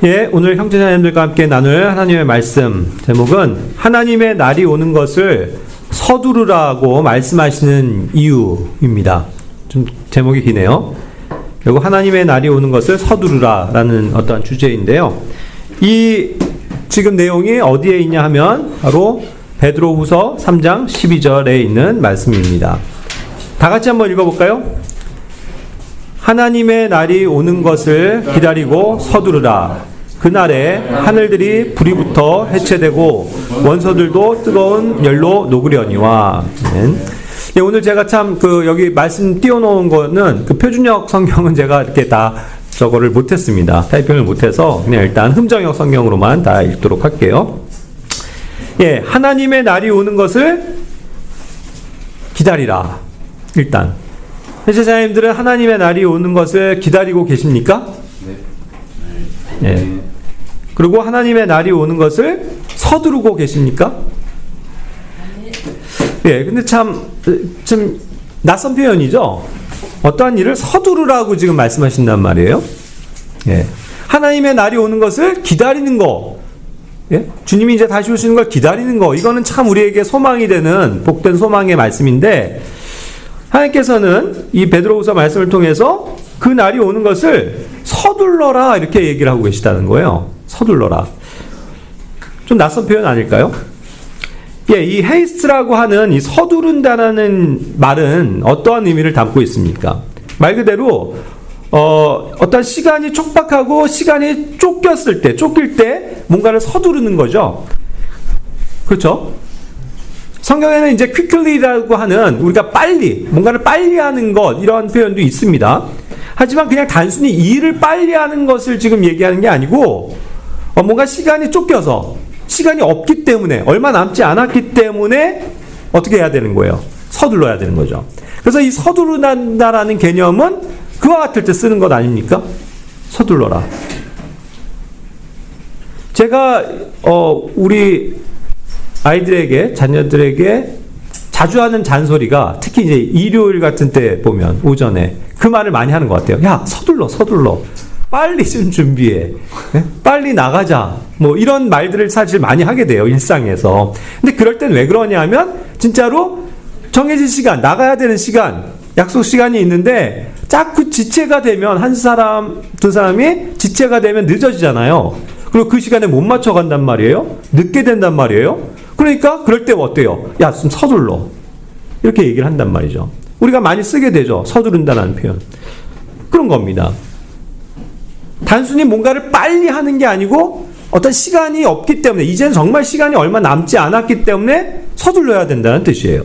예, 오늘 형제자매님들과 함께 나눌 하나님의 말씀 제목은 하나님의 날이 오는 것을 서두르라고 말씀하시는 이유입니다. 좀 제목이 기네요. 결국 하나님의 날이 오는 것을 서두르라라는 어떠한 주제인데요. 이 지금 내용이 어디에 있냐 하면 바로 베드로후서 3장 12절에 있는 말씀입니다. 다 같이 한번 읽어볼까요? 하나님의 날이 오는 것을 기다리고 서두르라. 그날에 하늘들이 불이 붙어 해체되고 원소들도 뜨거운 열로 녹으려니와. 네, 오늘 제가 참 여기 말씀 띄워놓은 거는 표준역 성경은 제가 이렇게 다 저거를 못했습니다. 타이핑을 못해서 그냥 일단 흠정역 성경으로만 다 읽도록 할게요. 예, 하나님의 날이 오는 것을 기다리라. 일단 형제자매님들은 하나님의 날이 오는 것을 기다리고 계십니까? 네. 예. 그리고 하나님의 날이 오는 것을 서두르고 계십니까? 예, 근데 좀 낯선 표현이죠? 어떠한 일을 서두르라고 지금 말씀하신단 말이에요? 예. 하나님의 날이 오는 것을 기다리는 거. 예? 주님이 이제 다시 오시는 걸 기다리는 거. 이거는 참 우리에게 소망이 되는 복된 소망의 말씀인데, 하나님께서는 이 베드로후서 말씀을 통해서 그 날이 오는 것을 서둘러라 이렇게 얘기를 하고 계시다는 거예요. 서둘러라. 좀 낯선 표현 아닐까요? 예, 이 haste라고 하는 이 서두른다라는 말은 어떠한 의미를 담고 있습니까? 말 그대로 어떤 시간이 촉박하고 시간이 쫓길 때 뭔가를 서두르는 거죠. 그렇죠? 성경에는 이제 quickly라고 하는 우리가 빨리, 뭔가를 빨리 하는 것, 이런 표현도 있습니다. 하지만 그냥 단순히 일을 빨리 하는 것을 지금 얘기하는 게 아니고, 뭔가 시간이 쫓겨서, 시간이 없기 때문에, 얼마 남지 않았기 때문에 어떻게 해야 되는 거예요? 서둘러야 되는 거죠. 그래서 이 서두른다라는 개념은 그와 같을 때 쓰는 것 아닙니까? 서둘러라. 제가, 우리 아이들에게, 자녀들에게 자주 하는 잔소리가 특히 이제 일요일 같은 때 보면 오전에 그 말을 많이 하는 것 같아요. 야, 서둘러. 빨리 좀 준비해. 네? 빨리 나가자. 뭐 이런 말들을 사실 많이 하게 돼요. 일상에서. 근데 그럴 땐 왜 그러냐 하면 진짜로 정해진 시간, 나가야 되는 시간, 약속 시간이 있는데 자꾸 지체가 되면 한 사람, 두 사람이 지체가 되면 늦어지잖아요. 그리고 그 시간에 못 맞춰 간단 말이에요. 늦게 된단 말이에요. 그러니까 그럴 때 어때요? 야, 좀 서둘러. 이렇게 얘기를 한단 말이죠. 우리가 많이 쓰게 되죠. 서두른다는 표현. 그런 겁니다. 단순히 뭔가를 빨리 하는 게 아니고 어떤 시간이 없기 때문에, 이제는 정말 시간이 얼마 남지 않았기 때문에 서둘러야 된다는 뜻이에요.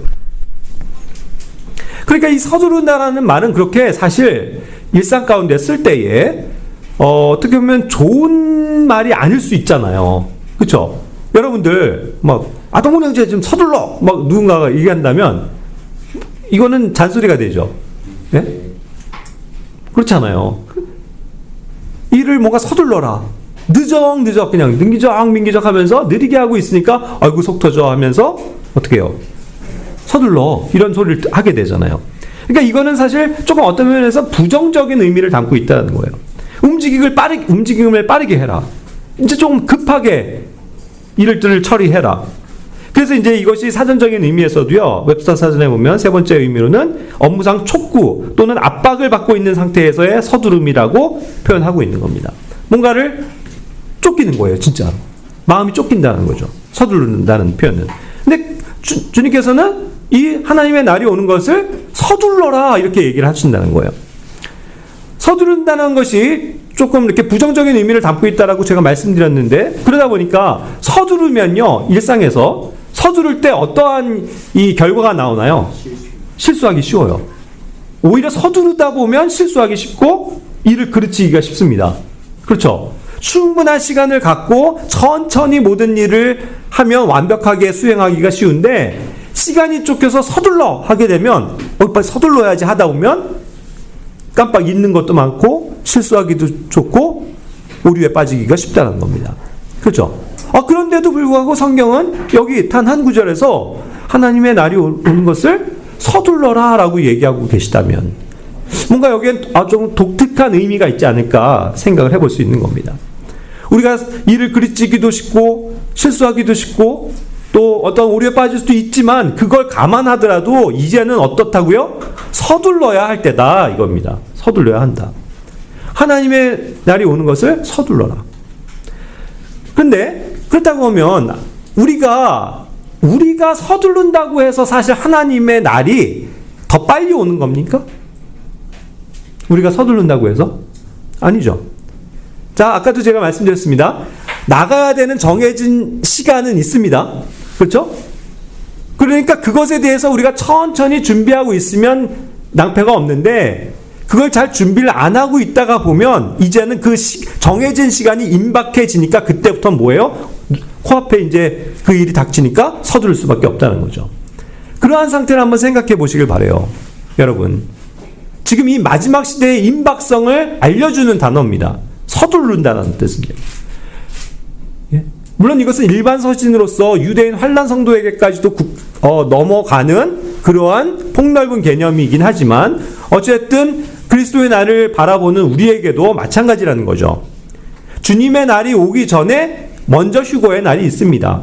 그러니까 이 서두른다라는 말은 그렇게 사실 일상 가운데 쓸 때에 어떻게 보면 좋은 말이 아닐 수 있잖아요. 그렇죠? 여러분들 동훈 형제 좀 서둘러 누군가가 얘기한다면 이거는 잔소리가 되죠. 예? 그렇잖아요. 일을 뭔가 서둘러라. 늦적 그냥 민기적 하면서 느리게 하고 있으니까 아이고 속 터져 하면서 어떻게 해요? 서둘러. 이런 소리를 하게 되잖아요. 그러니까 이거는 사실 조금 어떤 면에서 부정적인 의미를 담고 있다는 거예요. 움직임을 빠르게 해라. 이제 조금 급하게 일을 처리해라. 그래서 이제 이것이 사전적인 의미에서도요, 웹스터 사전에 보면 세 번째 의미로는 업무상 촉구 또는 압박을 받고 있는 상태에서의 서두름이라고 표현하고 있는 겁니다. 뭔가를 쫓기는 거예요, 진짜. 마음이 쫓긴다는 거죠. 서두른다는 표현은. 근데 주님께서는 이 하나님의 날이 오는 것을 서둘러라 이렇게 얘기를 하신다는 거예요. 서두른다는 것이 조금 이렇게 부정적인 의미를 담고 있다라고 제가 말씀드렸는데, 그러다 보니까 서두르면요, 일상에서 서두를 때 어떠한 이 결과가 나오나요? 실수하기 쉬워요. 오히려 서두르다 보면 실수하기 쉽고 일을 그르치기가 쉽습니다. 그렇죠? 충분한 시간을 갖고 천천히 모든 일을 하면 완벽하게 수행하기가 쉬운데, 시간이 쫓겨서 서둘러 하게 되면 빨리 서둘러야지 하다 보면 깜빡 잊는 것도 많고 실수하기도 좋고 오류에 빠지기가 쉽다는 겁니다. 그렇죠? 그런데도 불구하고 성경은 여기 단 한 구절에서 하나님의 날이 오는 것을 서둘러라 라고 얘기하고 계시다면 뭔가 여기엔 좀 독특한 의미가 있지 않을까 생각을 해볼 수 있는 겁니다. 우리가 일을 그르치기도 쉽고 실수하기도 쉽고 또 어떤 오류에 빠질 수도 있지만 그걸 감안하더라도 이제는 어떻다고요? 서둘러야 할 때다 이겁니다. 서둘러야 한다. 하나님의 날이 오는 것을 서둘러라. 근데 그렇다고 하면 우리가 서두른다고 해서 사실 하나님의 날이 더 빨리 오는 겁니까? 우리가 서두른다고 해서? 아니죠. 자, 아까도 제가 말씀드렸습니다. 나가야 되는 정해진 시간은 있습니다. 그렇죠? 그러니까 그것에 대해서 우리가 천천히 준비하고 있으면 낭패가 없는데 그걸 잘 준비를 안 하고 있다가 보면 이제는 그 정해진 시간이 임박해지니까 그때부터 뭐예요? 코앞에 이제 그 일이 닥치니까 서두를 수밖에 없다는 거죠. 그러한 상태를 한번 생각해 보시길 바라요. 여러분, 지금 이 마지막 시대의 임박성을 알려주는 단어입니다. 서두른다는 뜻입니다. 예? 물론 이것은 일반 서신으로서 유대인 환란 성도에게까지도 넘어가는 그러한 폭넓은 개념이긴 하지만 어쨌든 그리스도의 날을 바라보는 우리에게도 마찬가지라는 거죠. 주님의 날이 오기 전에 먼저 휴거의 날이 있습니다.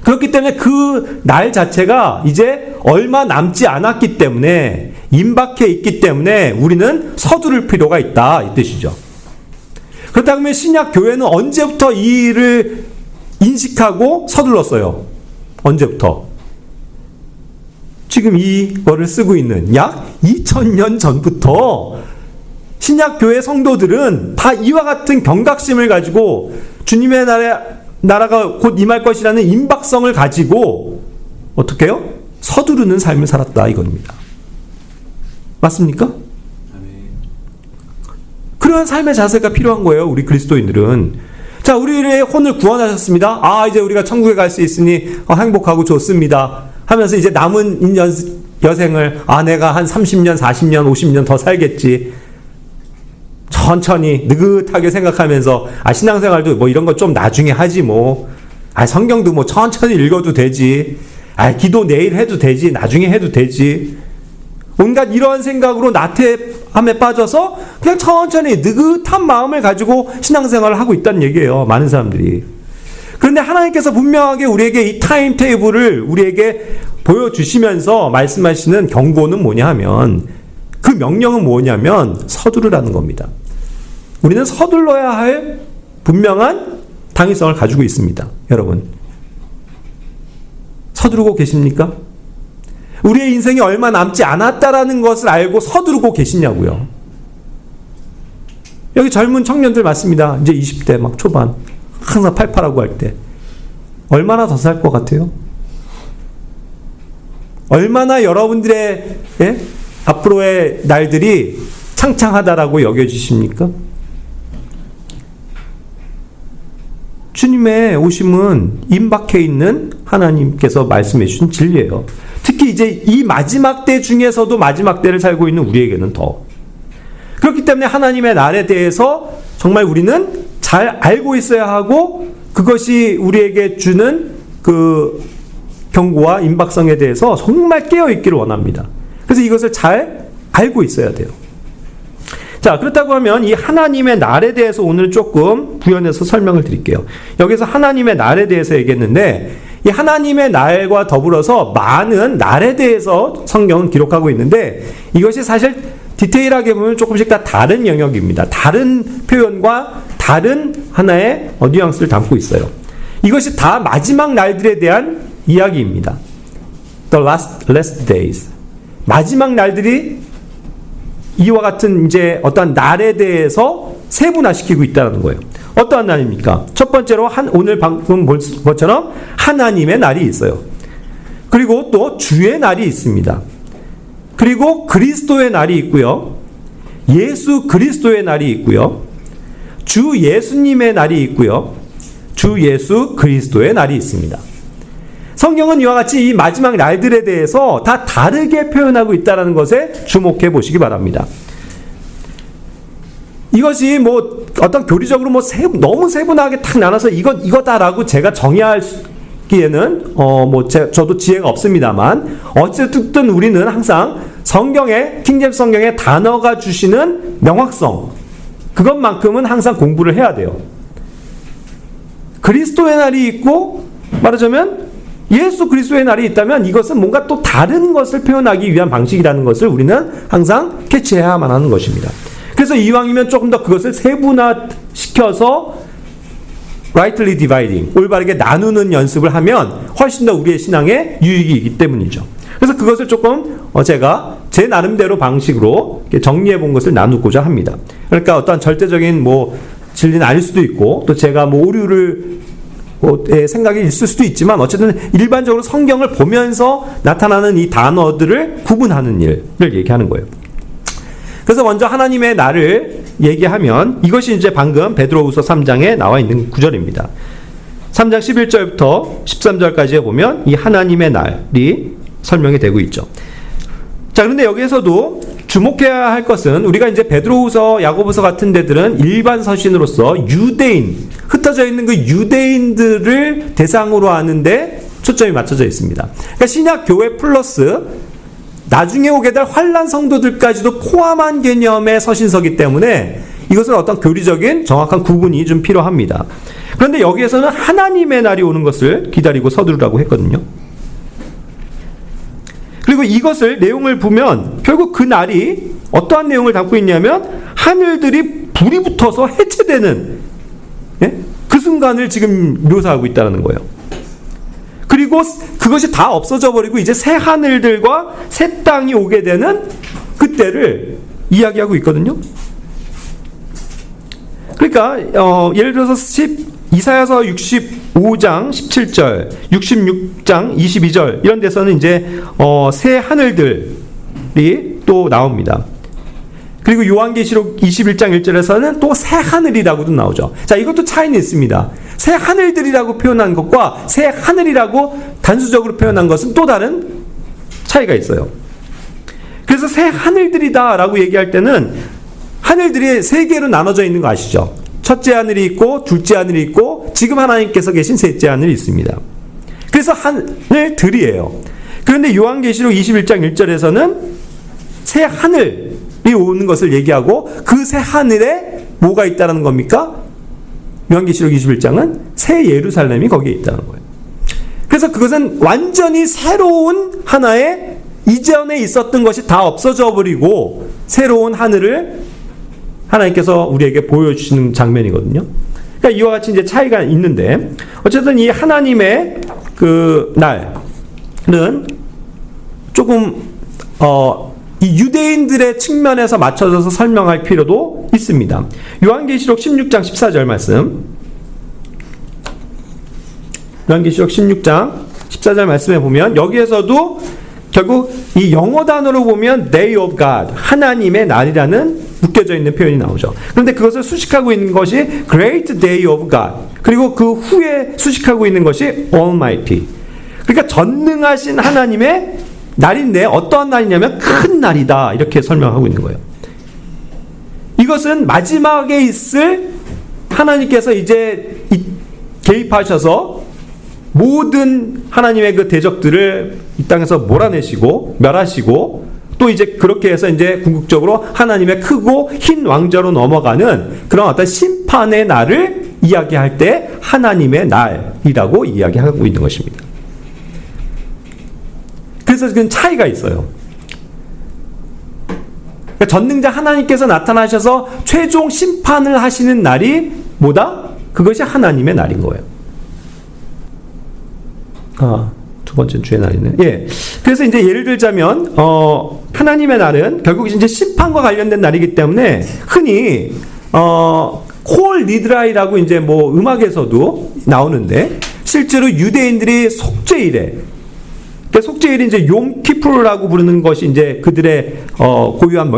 그렇기 때문에 그 날 자체가 이제 얼마 남지 않았기 때문에 임박해 있기 때문에 우리는 서두를 필요가 있다 이 뜻이죠. 그렇다면 신약 교회는 언제부터 이 일을 인식하고 서둘렀어요? 언제부터? 지금 이거를 쓰고 있는 약 2000년 전부터 신약 교회 성도들은 다 이와 같은 경각심을 가지고 주님의 나라가 곧 임할 것이라는 임박성을 가지고 어떻게 해요? 서두르는 삶을 살았다 이겁니다. 맞습니까? 그러한 삶의 자세가 필요한 거예요. 우리 그리스도인들은. 자, 우리의 혼을 구원하셨습니다. 아, 이제 우리가 천국에 갈 수 있으니 행복하고 좋습니다 하면서 이제 남은 여생을 내가 한 30년, 40년, 50년 더 살겠지. 천천히 느긋하게 생각하면서 신앙생활도 뭐 이런 거 좀 나중에 하지 뭐. 성경도 뭐 천천히 읽어도 되지. 기도 내일 해도 되지. 나중에 해도 되지. 온갖 이런 생각으로 나태함에 빠져서 그냥 천천히 느긋한 마음을 가지고 신앙생활을 하고 있다는 얘기예요. 많은 사람들이. 그런데 하나님께서 분명하게 우리에게 이 타임 테이블을 우리에게 보여주시면서 말씀하시는 경고는 뭐냐 하면 그 명령은 뭐냐면 서두르라는 겁니다. 우리는 서둘러야 할 분명한 당위성을 가지고 있습니다. 여러분, 서두르고 계십니까? 우리의 인생이 얼마 남지 않았다라는 것을 알고 서두르고 계시냐고요. 여기 젊은 청년들 맞습니다. 이제 20대 막 초반 항상 팔팔하고 할 때 얼마나 더 살 것 같아요? 얼마나 여러분들의 앞으로의 날들이 창창하다라고 여겨지십니까? 주님의 오심은 임박해 있는 하나님께서 말씀해 주신 진리예요. 특히 이제 이 마지막 때 중에서도 마지막 때를 살고 있는 우리에게는 더. 그렇기 때문에 하나님의 날에 대해서 정말 우리는 잘 알고 있어야 하고 그것이 우리에게 주는 그 경고와 임박성에 대해서 정말 깨어있기를 원합니다. 그래서 이것을 잘 알고 있어야 돼요. 자, 그렇다고 하면 이 하나님의 날에 대해서 오늘 조금 부연해서 설명을 드릴게요. 여기서 하나님의 날에 대해서 얘기했는데 이 하나님의 날과 더불어서 많은 날에 대해서 성경은 기록하고 있는데 이것이 사실 디테일하게 보면 조금씩 다 다른 영역입니다. 다른 표현과 다른 하나의 뉘앙스를 담고 있어요. 이것이 다 마지막 날들에 대한 이야기입니다. The last days. 마지막 날들이 이와 같은 이제 어떤 날에 대해서 세분화시키고 있다는 거예요. 어떠한 날입니까? 첫 번째로 오늘 방금 본 것처럼 하나님의 날이 있어요. 그리고 또 주의 날이 있습니다. 그리고 그리스도의 날이 있고요. 예수 그리스도의 날이 있고요. 주 예수님의 날이 있고요. 주 예수 그리스도의 날이 있습니다. 성경은 이와 같이 이 마지막 날들에 대해서 다 다르게 표현하고 있다는 것에 주목해 보시기 바랍니다. 이것이 뭐 어떤 교리적으로 뭐 너무 세분하게 탁 나눠서 이거다라고 제가 정의하기에는 저도 지혜가 없습니다만 어쨌든 우리는 항상 성경의 킹제임스 성경의 단어가 주시는 명확성 그것만큼은 항상 공부를 해야 돼요. 그리스도의 날이 있고 말하자면 예수 그리스도의 날이 있다면 이것은 뭔가 또 다른 것을 표현하기 위한 방식이라는 것을 우리는 항상 캐치해야만 하는 것입니다. 그래서 이왕이면 조금 더 그것을 세분화시켜서 rightly dividing, 올바르게 나누는 연습을 하면 훨씬 더 우리의 신앙에 유익이 있기 때문이죠. 그래서 그것을 조금 제가 제 나름대로 방식으로 정리해 본 것을 나누고자 합니다. 그러니까 어떤 절대적인 진리는 아닐 수도 있고 또 제가 오류를 생각이 있을 수도 있지만 어쨌든 일반적으로 성경을 보면서 나타나는 이 단어들을 구분하는 일을 얘기하는 거예요. 그래서 먼저 하나님의 날을 얘기하면 이것이 이제 방금 베드로후서 3장에 나와 있는 구절입니다. 3장 11절부터 13절까지에 보면 이 하나님의 날이 설명이 되고 있죠. 자, 그런데 여기에서도 주목해야 할 것은 우리가 이제 베드로후서, 야고보서 같은 데들은 일반 서신으로서 유대인, 흩어져 있는 그 유대인들을 대상으로 하는데 초점이 맞춰져 있습니다. 그러니까 신약 교회 플러스 나중에 오게 될 환난 성도들까지도 포함한 개념의 서신서기 때문에 이것은 어떤 교리적인 정확한 구분이 좀 필요합니다. 그런데 여기에서는 하나님의 날이 오는 것을 기다리고 서두르라고 했거든요. 그리고 이것을 내용을 보면 결국 그 날이 어떠한 내용을 담고 있냐면 하늘들이 불이 붙어서 해체되는 그 순간을 지금 묘사하고 있다는 거예요. 그리고 그것이 다 없어져 버리고 이제 새 하늘들과 새 땅이 오게 되는 그때를 이야기하고 있거든요. 그러니까 예를 들어서 이사야서 65장 17절, 66장 22절 이런 데서는 이제 새 하늘들이 또 나옵니다. 그리고 요한계시록 21장 1절에서는 또 새 하늘이라고도 나오죠. 자, 이것도 차이는 있습니다. 새 하늘들이라고 표현한 것과 새 하늘이라고 단수적으로 표현한 것은 또 다른 차이가 있어요. 그래서 새 하늘들이다라고 얘기할 때는 하늘들이 세 개로 나눠져 있는 거 아시죠? 첫째 하늘이 있고 둘째 하늘이 있고 지금 하나님께서 계신 셋째 하늘이 있습니다. 그래서 하늘들이에요. 그런데 요한계시록 21장 1절에서는 새 하늘이 오는 것을 얘기하고 그 새 하늘에 뭐가 있다는 겁니까? 요한계시록 21장은 새 예루살렘이 거기에 있다는 거예요. 그래서 그것은 완전히 새로운 하나의 이전에 있었던 것이 다 없어져 버리고 새로운 하늘을 하나님께서 우리에게 보여주시는 장면이거든요. 그러니까 이와 같이 이제 차이가 있는데 어쨌든 이 하나님의 그 날은 조금 이 유대인들의 측면에서 맞춰져서 설명할 필요도 있습니다. 요한계시록 16장 14절 말씀. 요한계시록 16장 14절 말씀에 보면 여기에서도 결국 이 영어 단어로 보면 Day of God, 하나님의 날이라는 묶여져 있는 표현이 나오죠. 그런데 그것을 수식하고 있는 것이 Great Day of God, 그리고 그 후에 수식하고 있는 것이 Almighty. 그러니까 전능하신 하나님의 날인데 어떠한 날이냐면 큰 날이다, 이렇게 설명하고 있는 거예요. 이것은 마지막에 있을 하나님께서 이제 개입하셔서 모든 하나님의 그 대적들을 이 땅에서 몰아내시고 멸하시고 또 이제 그렇게 해서 이제 궁극적으로 하나님의 크고 흰 왕좌로 넘어가는 그런 어떤 심판의 날을 이야기할 때 하나님의 날이라고 이야기하고 있는 것입니다. 그래서 지금 차이가 있어요. 그러니까 전능자 하나님께서 나타나셔서 최종 심판을 하시는 날이 뭐다? 그것이 하나님의 날인 거예요. 두 번째 주의 날이네. 예. 그래서 이제 예를 들자면, 하나님의 날은 결국 이제 심판과 관련된 날이기 때문에 흔히, 콜 니드라이라고 이제 음악에서도 나오는데, 실제로 유대인들이 속죄일에, 속죄일이 이제 용키푸르라고 부르는 것이 이제 그들의, 고유한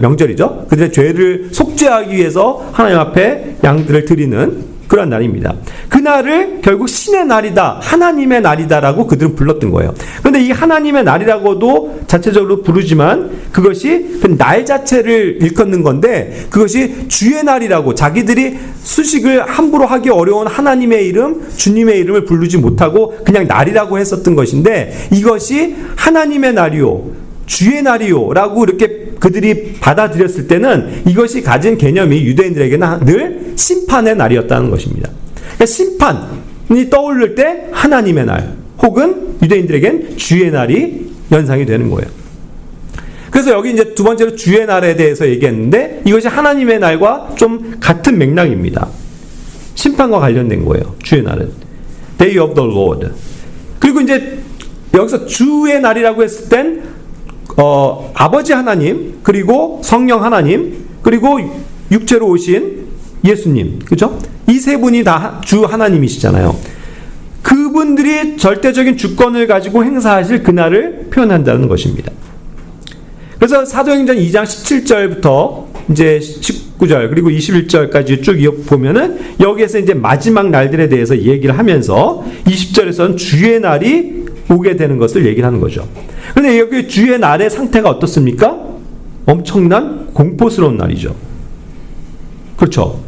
명절이죠. 그들의 죄를 속죄하기 위해서 하나님 앞에 양들을 드리는 그런 날입니다. 그날을 결국 신의 날이다, 하나님의 날이다라고 그들은 불렀던 거예요. 그런데 이 하나님의 날이라고도 자체적으로 부르지만 그것이 그 날 자체를 일컫는 건데 그것이 주의 날이라고 자기들이 수식을 함부로 하기 어려운 하나님의 이름, 주님의 이름을 부르지 못하고 그냥 날이라고 했었던 것인데 이것이 하나님의 날이요, 주의 날이요 라고 이렇게 그들이 받아들였을 때는 이것이 가진 개념이 유대인들에게는 늘 심판의 날이었다는 것입니다. 그러니까 심판이 떠오를 때 하나님의 날, 혹은 유대인들에겐 주의 날이 연상이 되는 거예요. 그래서 여기 이제 두 번째로 주의 날에 대해서 얘기했는데 이것이 하나님의 날과 좀 같은 맥락입니다. 심판과 관련된 거예요. 주의 날은 Day of the Lord. 그리고 이제 여기서 주의 날이라고 했을 땐 아버지 하나님, 그리고 성령 하나님, 그리고 육체로 오신 예수님, 그죠? 이 세 분이 다 주 하나님이시잖아요. 그분들이 절대적인 주권을 가지고 행사하실 그날을 표현한다는 것입니다. 그래서 사도행전 2장 17절부터 이제 19절 그리고 21절까지 쭉 보면은 여기에서 이제 마지막 날들에 대해서 얘기를 하면서 20절에서는 주의 날이 오게 되는 것을 얘기를 하는 거죠. 그런데 여기 주의 날의 상태가 어떻습니까? 엄청난 공포스러운 날이죠. 그렇죠.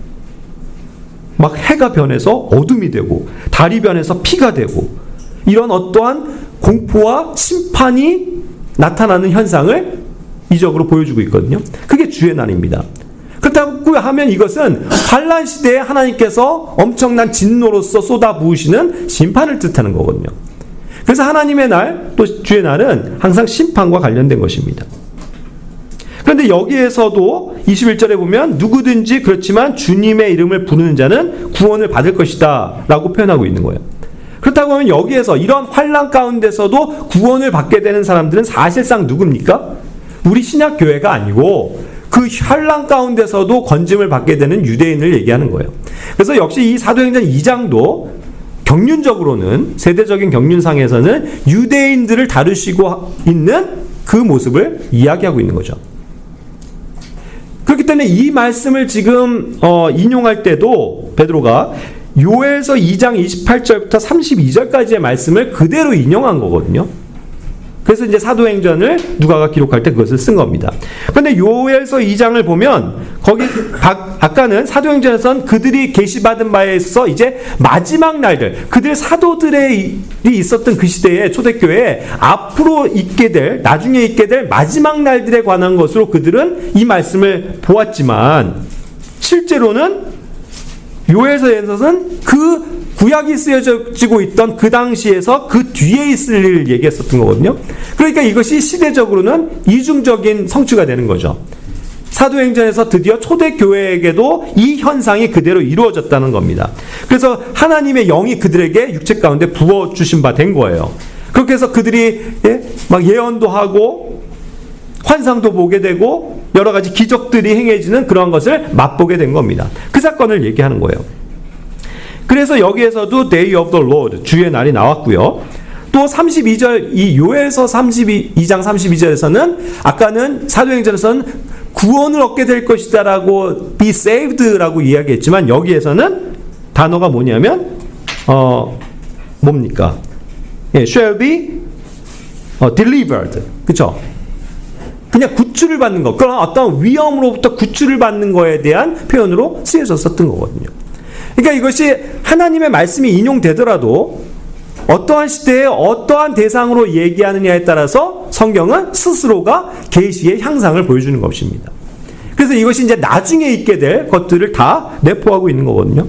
막 해가 변해서 어둠이 되고 달이 변해서 피가 되고 이런 어떠한 공포와 심판이 나타나는 현상을 이적으로 보여주고 있거든요. 그게 주의 날입니다. 그렇다고 하면 이것은 환란 시대에 하나님께서 엄청난 진노로서 쏟아부으시는 심판을 뜻하는 거거든요. 그래서 하나님의 날, 또 주의 날은 항상 심판과 관련된 것입니다. 그런데 여기에서도 21절에 보면 누구든지 그렇지만 주님의 이름을 부르는 자는 구원을 받을 것이다 라고 표현하고 있는 거예요. 그렇다고 하면 여기에서 이런 환난 가운데서도 구원을 받게 되는 사람들은 사실상 누굽니까? 우리 신약교회가 아니고 그 환난 가운데서도 건짐을 받게 되는 유대인을 얘기하는 거예요. 그래서 역시 이 사도행전 2장도 경륜적으로는, 세대적인 경륜상에서는 유대인들을 다루시고 있는 그 모습을 이야기하고 있는 거죠. 그렇기 때문에 이 말씀을 지금 인용할 때도 베드로가 요엘서 2장 28절부터 32절까지의 말씀을 그대로 인용한 거거든요. 그래서 이제 사도행전을 누가가 기록할 때 그것을 쓴 겁니다. 그런데 요엘서 2장을 보면 거기 아까는 사도행전에선 그들이 계시받은 바에 있어서 이제 마지막 날들, 그들 사도들이 있었던 그 시대에 초대교회에 앞으로 있게 될, 나중에 있게 될 마지막 날들에 관한 것으로 그들은 이 말씀을 보았지만 실제로는 요엘서에서는 그 구약이 쓰여지고 있던 그 당시에서 그 뒤에 있을 일을 얘기했었던 거거든요. 그러니까 이것이 시대적으로는 이중적인 성취가 되는 거죠. 사도행전에서 드디어 초대교회에게도 이 현상이 그대로 이루어졌다는 겁니다. 그래서 하나님의 영이 그들에게 육체 가운데 부어주신 바 된 거예요. 그렇게 해서 그들이 막 예언도 하고 환상도 보게 되고 여러 가지 기적들이 행해지는 그러한 것을 맛보게 된 겁니다. 그 사건을 얘기하는 거예요. 그래서 여기에서도 Day of the Lord, 주의 날이 나왔고요. 또 32절, 이 요엘서 2장 32절에서는 아까는 사도행전에서는 구원을 얻게 될 것이다 라고 be saved라고 이야기했지만 여기에서는 단어가 뭐냐면 뭡니까? shall be delivered. 그쵸? 그냥 구출을 받는 것, 그런 어떤 위험으로부터 구출을 받는 거에 대한 표현으로 쓰여졌었던 거거든요. 그러니까 이것이 하나님의 말씀이 인용되더라도 어떠한 시대에 어떠한 대상으로 얘기하느냐에 따라서 성경은 스스로가 계시의 향상을 보여주는 것입니다. 그래서 이것이 이제 나중에 있게 될 것들을 다 내포하고 있는 거거든요.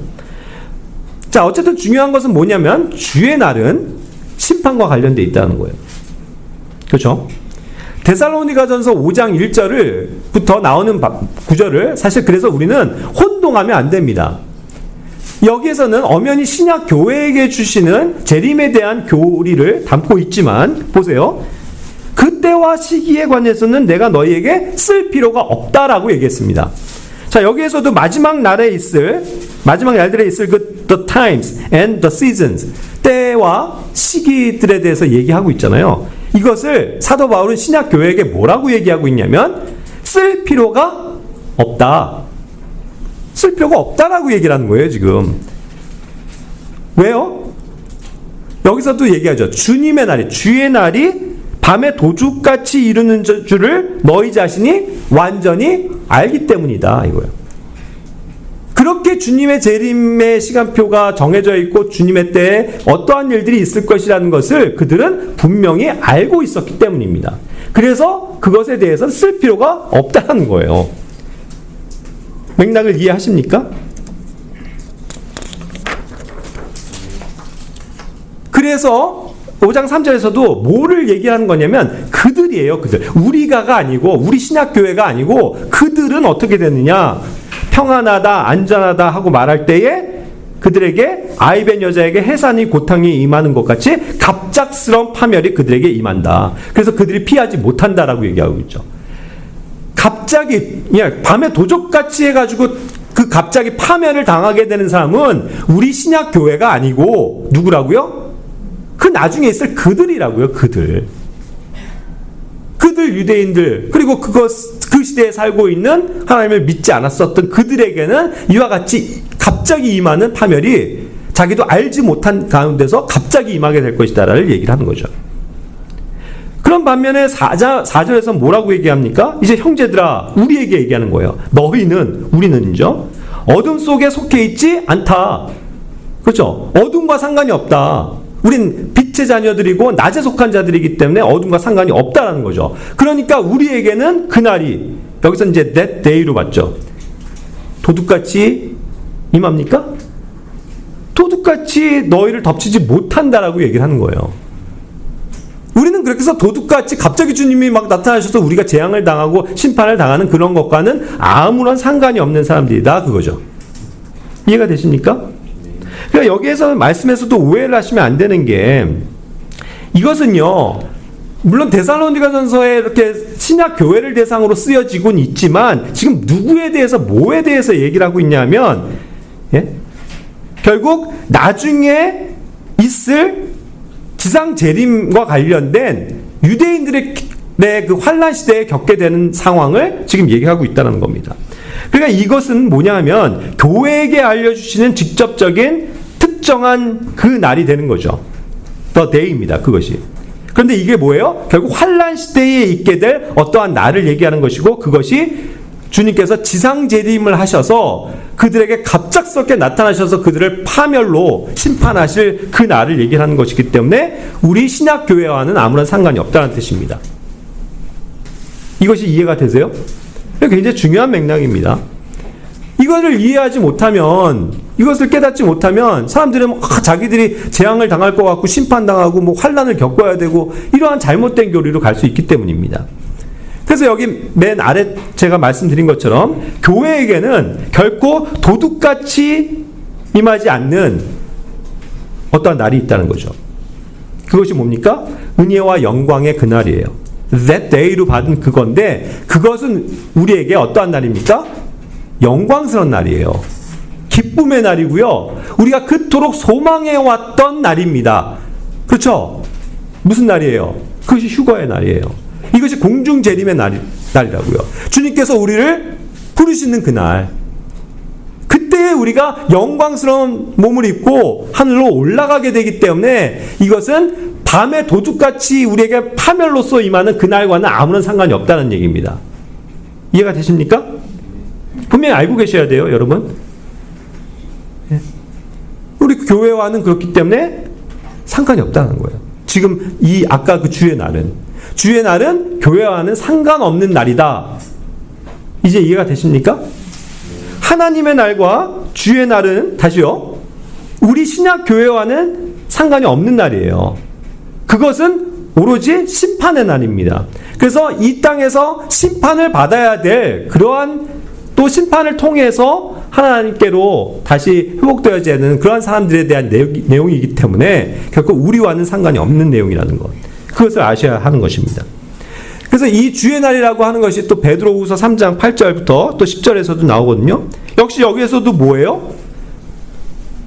자, 어쨌든 중요한 것은 뭐냐면 주의 날은 심판과 관련되어 있다는 거예요. 그렇죠? 데살로니가전서 5장 1절부터 나오는 구절을 사실 그래서 우리는 혼동하면 안 됩니다. 여기에서는 엄연히 신약 교회에게 주시는 재림에 대한 교리를 담고 있지만 보세요. 그때와 시기에 관해서는 내가 너희에게 쓸 필요가 없다라고 얘기했습니다. 자, 여기에서도 마지막 날들에 있을 그 the times and the seasons, 때와 시기들에 대해서 얘기하고 있잖아요. 이것을 사도 바울은 신약 교회에게 뭐라고 얘기하고 있냐면 쓸 필요가 없다. 쓸 필요가 없다라고 얘기를 하는 거예요, 지금. 왜요? 여기서도 얘기하죠. 주님의 날이, 주의 날이 밤에 도둑같이 이루는 줄을 너희 자신이 완전히 알기 때문이다, 이거예요. 그렇게 주님의 재림의 시간표가 정해져 있고 주님의 때에 어떠한 일들이 있을 것이라는 것을 그들은 분명히 알고 있었기 때문입니다. 그래서 그것에 대해서 쓸 필요가 없다는 거예요. 맥락을 이해하십니까? 그래서 5장 3절에서도 뭐를 얘기하는 거냐면 그들이에요. 그들. 우리가가 아니고 우리 신약교회가 아니고 그들은 어떻게 되느냐. 평안하다 안전하다 하고 말할 때에 그들에게 아이벤 여자에게 해산이 고통이 임하는 것 같이 갑작스러운 파멸이 그들에게 임한다. 그래서 그들이 피하지 못한다라고 얘기하고 있죠. 갑자기 그냥 밤에 도적같이 해가지고 그 갑자기 파멸을 당하게 되는 사람은 우리 신약교회가 아니고 누구라고요? 그 나중에 있을 그들이라고요. 그들 유대인들 그리고 그 시대에 살고 있는 하나님을 믿지 않았었던 그들에게는 이와 같이 갑자기 임하는 파멸이 자기도 알지 못한 가운데서 갑자기 임하게 될 것이다라는 얘기를 하는 거죠. 그런 반면에 4절에서 뭐라고 얘기합니까? 이제 형제들아 우리에게 얘기하는 거예요. 너희는 우리는이죠. 어둠 속에 속해 있지 않다. 그렇죠? 어둠과 상관이 없다. 우린 빛의 자녀들이고 낮에 속한 자들이기 때문에 어둠과 상관이 없다라는 거죠. 그러니까 우리에게는 그날이 여기서 이제 that day로 봤죠. 도둑같이 임합니까? 도둑같이 너희를 덮치지 못한다라고 얘기를 하는 거예요. 우리는 그렇게 해서 도둑같이 갑자기 주님이 막 나타나셔서 우리가 재앙을 당하고 심판을 당하는 그런 것과는 아무런 상관이 없는 사람들이다 그거죠. 이해가 되십니까? 그러니까 여기에서 말씀에서도 오해를 하시면 안 되는 게 이것은요 물론 데살로니가전서에 이렇게 신약 교회를 대상으로 쓰여지곤 있지만 지금 누구에 대해서 뭐에 대해서 얘기를 하고 있냐면 결국 나중에 있을 지상 재림과 관련된 유대인들의 그 환란 시대에 겪게 되는 상황을 지금 얘기하고 있다는 겁니다. 그러니까 이것은 뭐냐면 교회에게 알려주시는 직접적인 특정한 그 날이 되는 거죠. The day입니다. 그것이. 그런데 이게 뭐예요? 결국 환란 시대에 있게 될 어떠한 날을 얘기하는 것이고 그것이 주님께서 지상 재림을 하셔서 그들에게 갑작스럽게 나타나셔서 그들을 파멸로 심판하실 그 날을 얘기하는 것이기 때문에 우리 신약 교회와는 아무런 상관이 없다는 뜻입니다. 이것이 이해가 되세요? 굉장히 중요한 맥락입니다. 이것을 이해하지 못하면 이것을 깨닫지 못하면 사람들은 자기들이 재앙을 당할 것 같고 심판당하고 뭐 환난을 겪어야 되고 이러한 잘못된 교리로 갈 수 있기 때문입니다. 그래서 여기 맨 아래 제가 말씀드린 것처럼 교회에게는 결코 도둑같이 임하지 않는 어떠한 날이 있다는 거죠. 그것이 뭡니까? 은혜와 영광의 그날이에요. That day로 받은 그건데 그것은 우리에게 어떠한 날입니까? 영광스러운 날이에요. 기쁨의 날이고요. 우리가 그토록 소망해왔던 날입니다. 그렇죠? 무슨 날이에요? 그것이 휴거의 날이에요. 이것이 공중재림의 날이라고요. 주님께서 우리를 부르시는 그날 그때에 우리가 영광스러운 몸을 입고 하늘로 올라가게 되기 때문에 이것은 밤에 도둑같이 우리에게 파멸로서 임하는 그날과는 아무런 상관이 없다는 얘기입니다. 이해가 되십니까? 분명히 알고 계셔야 돼요, 여러분. 우리 교회와는 그렇기 때문에 상관이 없다는 거예요. 지금 이 아까 그 주의 날은 교회와는 상관없는 날이다. 이제 이해가 되십니까? 하나님의 날과 주의 날은 다시요. 우리 신약 교회와는 상관이 없는 날이에요. 그것은 오로지 심판의 날입니다. 그래서 이 땅에서 심판을 받아야 될 그러한 또 심판을 통해서 하나님께로 다시 회복되어야 하는 그러한 사람들에 대한 내용이기 때문에 결코 우리와는 상관이 없는 내용이라는 것. 그것을 아셔야 하는 것입니다. 그래서 이 주의 날이라고 하는 것이 또 베드로후서 3장 8절부터 또 10절에서도 나오거든요. 역시 여기에서도 뭐예요?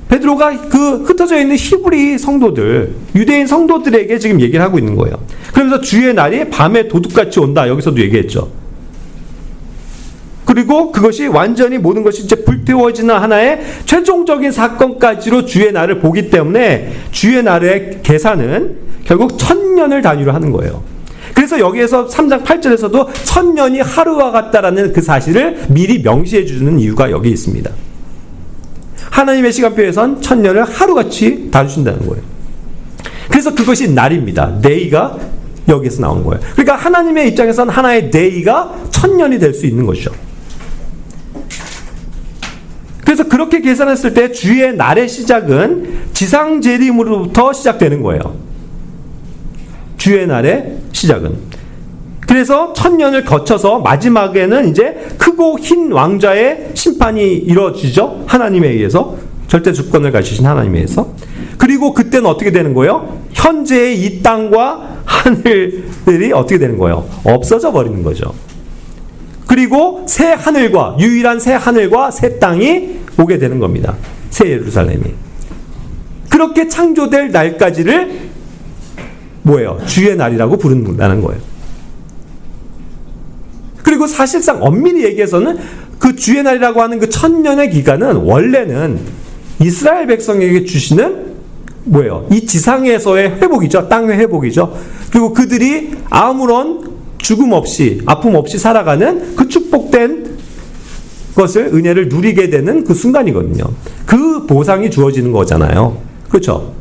베드로가 그 흩어져 있는 히브리 성도들, 유대인 성도들에게 지금 얘기를 하고 있는 거예요. 그러면서 주의 날이 밤에 도둑같이 온다. 여기서도 얘기했죠. 그리고 그것이 완전히 모든 것이 이제 불태워지는 하나의 최종적인 사건까지로 주의 날을 보기 때문에 주의 날의 계산은 결국 1000년을 단위로 하는 거예요. 그래서 여기에서 3장 8절에서도 1000년이 하루와 같다라는 그 사실을 미리 명시해 주는 이유가 여기 있습니다. 하나님의 시간표에선 1000년을 하루같이 다루신다는 거예요. 그래서 그것이 날입니다. day가 여기에서 나온 거예요. 그러니까 하나님의 입장에서는 하나의 day가 1000년이 될 수 있는 것이죠. 그래서 그렇게 계산했을 때 주의 날의 시작은 지상 재림으로부터 시작되는 거예요. 주의 날의 시작은. 그래서 1000년을 거쳐서 마지막에는 이제 크고 흰 왕좌의 심판이 이루어지죠. 하나님에 의해서. 절대 주권을 가지신 하나님에 의해서. 그리고 그때는 어떻게 되는 거예요? 현재의 이 땅과 하늘들이 어떻게 되는 거예요? 없어져 버리는 거죠. 그리고 새 하늘과, 유일한 새 하늘과 새 땅이 오게 되는 겁니다. 새 예루살렘이. 그렇게 창조될 날까지를 뭐예요? 주의 날이라고 부른다는 거예요. 그리고 사실상 엄밀히 얘기해서는 그 주의 날이라고 하는 그 1000년의 기간은 원래는 이스라엘 백성에게 주시는 뭐예요? 이 지상에서의 회복이죠. 땅의 회복이죠. 그리고 그들이 아무런 죽음 없이, 아픔 없이 살아가는 그 축복된 것을, 은혜를 누리게 되는 그 순간이거든요. 그 보상이 주어지는 거잖아요. 그렇죠?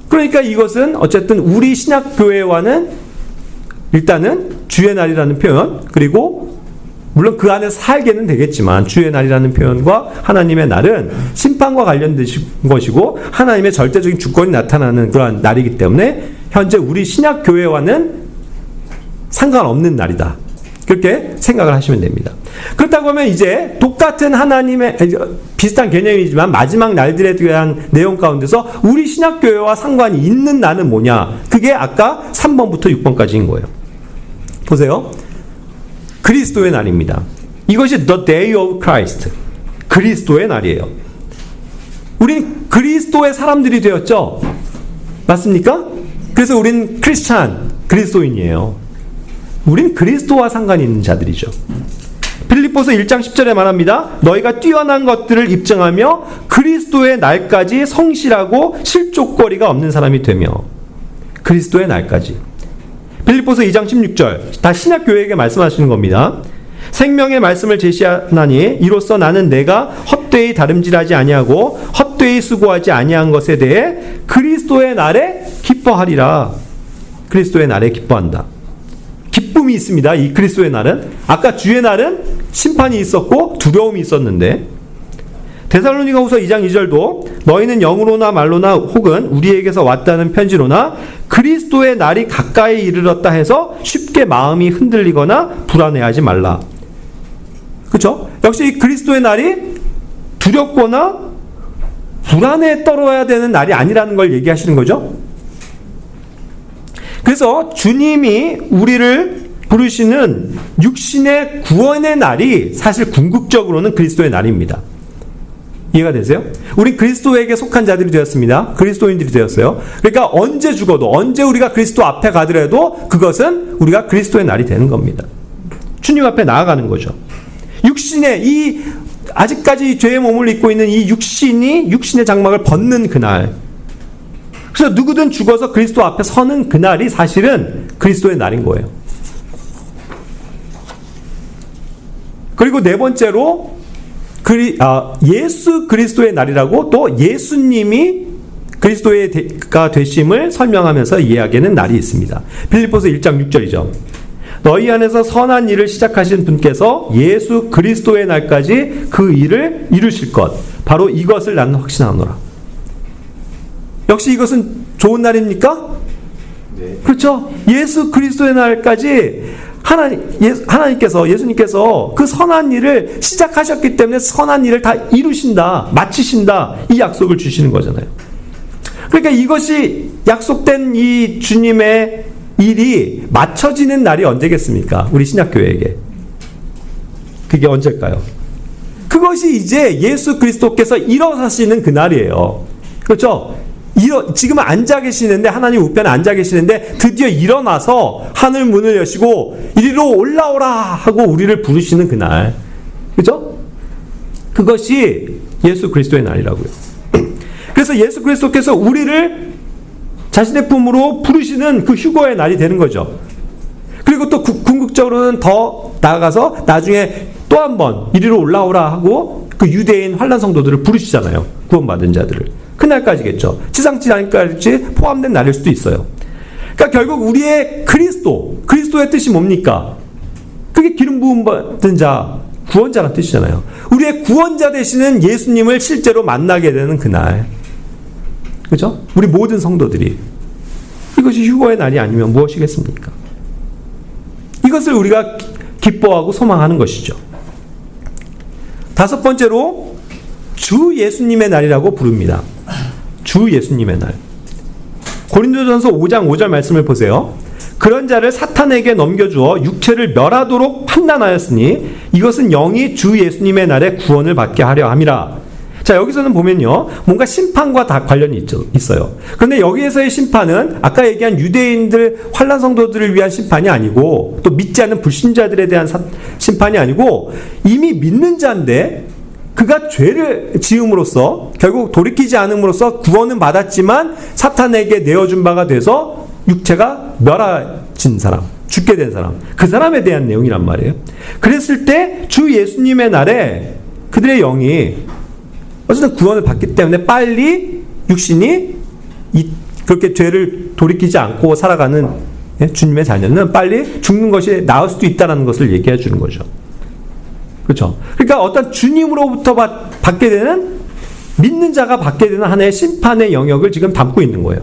그러니까 이것은 어쨌든 우리 신약교회와는 일단은 주의 날이라는 표현, 그리고 물론 그 안에 살게는 되겠지만 주의 날이라는 표현과 하나님의 날은 심판과 관련된 것이고 하나님의 절대적인 주권이 나타나는 그러한 날이기 때문에 현재 우리 신약교회와는 상관없는 날이다. 그렇게 생각을 하시면 됩니다. 그렇다고 하면 이제 똑같은 하나님의 비슷한 개념이지만 마지막 날들에 대한 내용 가운데서 우리 신약교회와 상관이 있는 날은 뭐냐? 그게 아까 3번부터 6번까지인 거예요. 보세요. 그리스도의 날입니다. 이것이 The Day of Christ. 그리스도의 날이에요. 우린 그리스도의 사람들이 되었죠? 맞습니까? 그래서 우린 크리스찬, 그리스도인이에요. 우린 그리스도와 상관이 있는 자들이죠. 빌립보서 1장 10절에 말합니다. 너희가 뛰어난 것들을 입증하며 그리스도의 날까지 성실하고 실족거리가 없는 사람이 되며. 그리스도의 날까지. 빌립보서 2장 16절. 다 신약교회에게 말씀하시는 겁니다. 생명의 말씀을 제시하나니 이로써 나는 내가 헛되이 다름질하지 아니하고 헛되이 수고하지 아니한 것에 대해 그리스도의 날에 기뻐하리라. 그리스도의 날에 기뻐한다. 기쁨이 있습니다. 이 그리스도의 날은. 아까 주의 날은 심판이 있었고 두려움이 있었는데 데살로니가후서 2장 2절도 너희는 영으로나 말로나 혹은 우리에게서 왔다는 편지로나 그리스도의 날이 가까이 이르렀다 해서 쉽게 마음이 흔들리거나 불안해하지 말라. 그렇죠? 역시 이 그리스도의 날이 두렵거나 불안에 떨어야 되는 날이 아니라는 걸 얘기하시는 거죠. 그래서 주님이 우리를 부르시는 육신의 구원의 날이 사실 궁극적으로는 그리스도의 날입니다. 이해가 되세요? 우린 그리스도에게 속한 자들이 되었습니다. 그리스도인들이 되었어요. 그러니까 언제 죽어도, 언제 우리가 그리스도 앞에 가더라도 그것은 우리가 그리스도의 날이 되는 겁니다. 주님 앞에 나아가는 거죠. 육신의 이 아직까지 죄의 몸을 입고 있는 이 육신의 장막을 벗는 그날. 그래서 누구든 죽어서 그리스도 앞에 서는 그날이 사실은 그리스도의 날인 거예요. 그리고 네 번째로 예수 그리스도의 날이라고 또 예수님이 그리스도가 되심을 설명하면서 이야기하는 날이 있습니다. 빌립보서 1장 6절이죠. 너희 안에서 선한 일을 시작하신 분께서 예수 그리스도의 날까지 그 일을 이루실 것 바로 이것을 나는 확신하노라. 역시 이것은 좋은 날입니까? 네. 그렇죠. 예수 그리스도의 날까지 하나님께서, 예수님께서 그 선한 일을 시작하셨기 때문에 선한 일을 다 이루신다, 마치신다, 이 약속을 주시는 거잖아요. 그러니까 이것이 약속된 이 주님의 일이 맞춰지는 날이 언제겠습니까? 우리 신약교회에게. 그게 언제일까요? 그것이 이제 예수 그리스도께서 일어나시는 그 날이에요. 그렇죠? 지금은 앉아 계시는데, 하나님 우편에 앉아 계시는데 드디어 일어나서 하늘 문을 여시고 이리로 올라오라 하고 우리를 부르시는 그날. 그죠? 그것이 예수 그리스도의 날이라고요. 그래서 예수 그리스도께서 우리를 자신의 품으로 부르시는 그 휴거의 날이 되는 거죠. 그리고 또 궁극적으로는 더 나아가서 나중에 또 한 번 이리로 올라오라 하고 그 유대인 환난 성도들을 부르시잖아요. 구원받은 자들을. 그날까지겠죠. 지상지날까지 포함된 날일 수도 있어요. 그러니까 결국 우리의 그리스도의 뜻이 뭡니까? 그게 기름 부음 받은 자, 구원자란 뜻이잖아요. 우리의 구원자 되시는 예수님을 실제로 만나게 되는 그날. 그죠? 우리 모든 성도들이. 이것이 휴거의 날이 아니면 무엇이겠습니까? 이것을 우리가 기뻐하고 소망하는 것이죠. 다섯 번째로 주 예수님의 날이라고 부릅니다. 주 예수님의 날. 고린도전서 5장 5절 말씀을 보세요. 그런 자를 사탄에게 넘겨주어 육체를 멸하도록 판단하였으니 이것은 영이 주 예수님의 날에 구원을 받게 하려 함이라. 자, 여기서는 보면요, 뭔가 심판과 다 관련이 있어요. 그런데 여기에서의 심판은 아까 얘기한 유대인들, 환난 성도들을 위한 심판이 아니고, 또 믿지 않는 불신자들에 대한 심판이 아니고, 이미 믿는 자인데 그가 죄를 지음으로써, 결국 돌이키지 않음으로써 구원은 받았지만 사탄에게 내어준 바가 돼서 육체가 멸하진 사람, 죽게 된 사람, 그 사람에 대한 내용이란 말이에요. 그랬을 때 주 예수님의 날에 그들의 영이 어쨌든 구원을 받기 때문에 빨리 육신이 그렇게 죄를 돌이키지 않고 살아가는 주님의 자녀는 빨리 죽는 것이 나을 수도 있다는 것을 얘기해 주는 거죠. 그렇죠? 그러니까 어떤 주님으로부터 받게 되는, 믿는 자가 받게 되는 하나의 심판의 영역을 지금 담고 있는 거예요.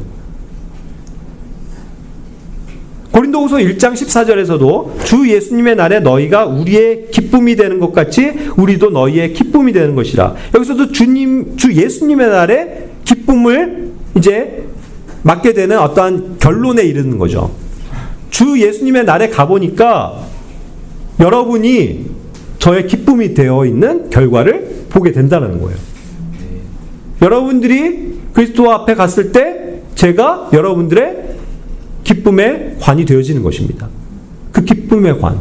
고린도후서 1장 14절에서도 주 예수님의 날에 너희가 우리의 기쁨이 되는 것 같이 우리도 너희의 기쁨이 되는 것이라. 여기서도 주 예수님의 날에 기쁨을 이제 맞게 되는 어떠한 결론에 이르는 거죠. 주 예수님의 날에 가보니까 여러분이 저의 기쁨이 되어 있는 결과를 보게 된다는 거예요. 여러분들이 그리스도 앞에 갔을 때 제가 여러분들의 기쁨의 관이 되어지는 것입니다. 그 기쁨의 관.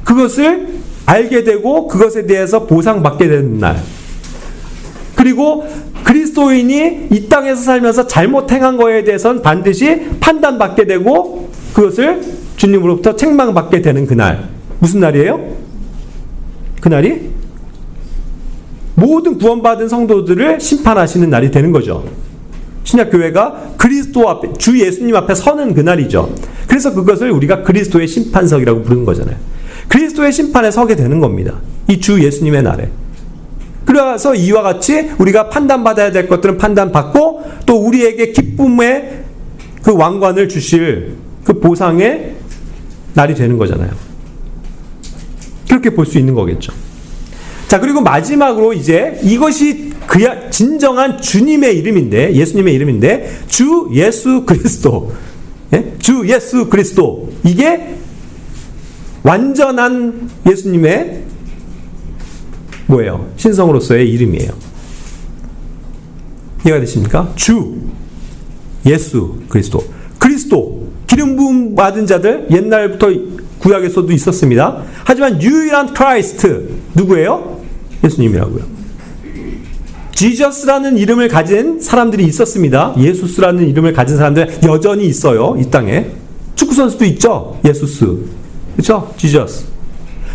그것을 알게 되고 그것에 대해서 보상받게 되는 날. 그리고 그리스도인이 이 땅에서 살면서 잘못 행한 거에 대해서는 반드시 판단받게 되고 그것을 주님으로부터 책망받게 되는 그날. 무슨 날이에요? 그날이 모든 구원받은 성도들을 심판하시는 날이 되는 거죠. 신약교회가 그리스도 앞에, 주 예수님 앞에 서는 그날이죠. 그래서 그것을 우리가 그리스도의 심판석이라고 부르는 거잖아요. 그리스도의 심판에 서게 되는 겁니다. 이 주 예수님의 날에. 그래서 이와 같이 우리가 판단받아야 될 것들은 판단받고 또 우리에게 기쁨의 그 왕관을 주실 그 보상의 날이 되는 거잖아요. 그렇게 볼 수 있는 거겠죠. 자, 그리고 마지막으로 이제 이것이 그야 진정한 주님의 이름인데, 예수님의 이름인데, 주 예수 그리스도. 예? 주 예수 그리스도. 이게 완전한 예수님의 뭐예요? 신성으로서의 이름이에요. 이해가 되십니까? 주 예수 그리스도. 그리스도. 기름 부음 받은 자들 옛날부터 구약에서도 있었습니다. 하지만 유일한 크라이스트 누구예요? 예수님이라고요. 지저스라는 이름을 가진 사람들이 있었습니다. 예수스라는 이름을 가진 사람들 여전히 있어요. 이 땅에. 축구 선수도 있죠. 예수스. 그렇죠? 지저스.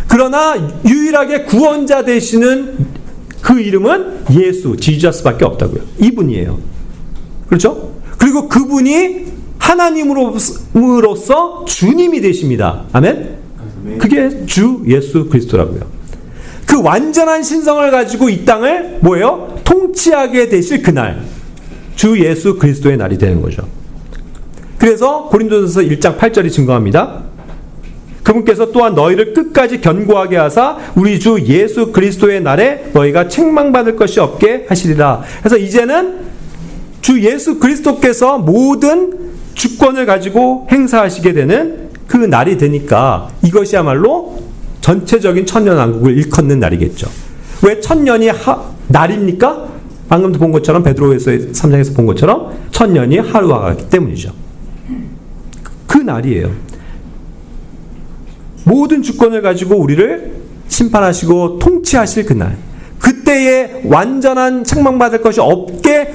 그러나 유일하게 구원자 되시는 그 이름은 예수, 지저스밖에 없다고요. 이분이에요. 그렇죠? 그리고 그분이 하나님으로서 주님이 되십니다. 아멘? 그게 주 예수 그리스도라고요. 그 완전한 신성을 가지고 이 땅을 뭐예요? 통치하게 되실 그날, 주 예수 그리스도의 날이 되는 거죠. 그래서 고린도전서 1장 8절이 증거합니다. 그분께서 또한 너희를 끝까지 견고하게 하사 우리 주 예수 그리스도의 날에 너희가 책망받을 것이 없게 하시리라. 그래서 이제는 주 예수 그리스도께서 모든 주권을 가지고 행사하시게 되는 그 날이 되니까 이것이야말로 전체적인 천년왕국을 일컫는 날이겠죠. 왜 천년이 날입니까? 방금도 본 것처럼 베드로에서 3장에서 본 것처럼 천년이 하루와 같기 때문이죠. 그 날이에요. 모든 주권을 가지고 우리를 심판하시고 통치하실 그날. 그때에 완전한 책망받을 것이 없게